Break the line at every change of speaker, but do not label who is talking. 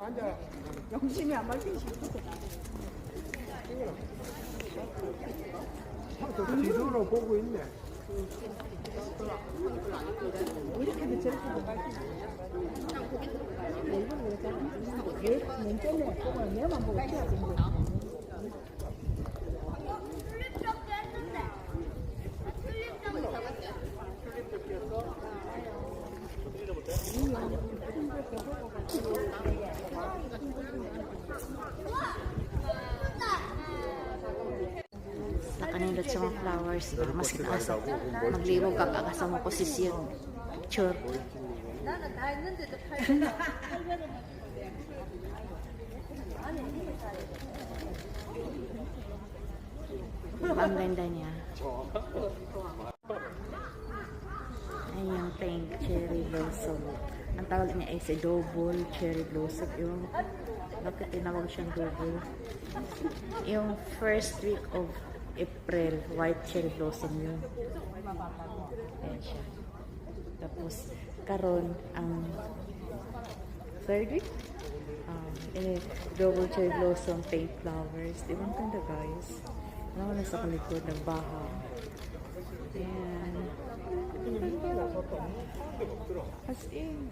영심이 안 밝히시.
지도로 보고 있네.
이렇게도 저렇게도 밝히시. 이건 왜 잘안 되는데? 맨 전에 보고 내만 보고 해야 되는데.
Nakanindot sa mga flowers, siguro mas kinaasa. Magliwag ka kasama ko si Sir. Sure. Ang ganda niya. Ay, yung pink cherry blossom. Ang tawag niya ay si double cherry blossom. Yung, bakit tinawag siyang double? Yung first week of April, white cherry blossom yun. Ayan siya. Tapos, karon ang third week, double cherry blossom, pink flowers. Diba ang ganda, guys? Ano na sa kalikod ng baha. Ayan. As in.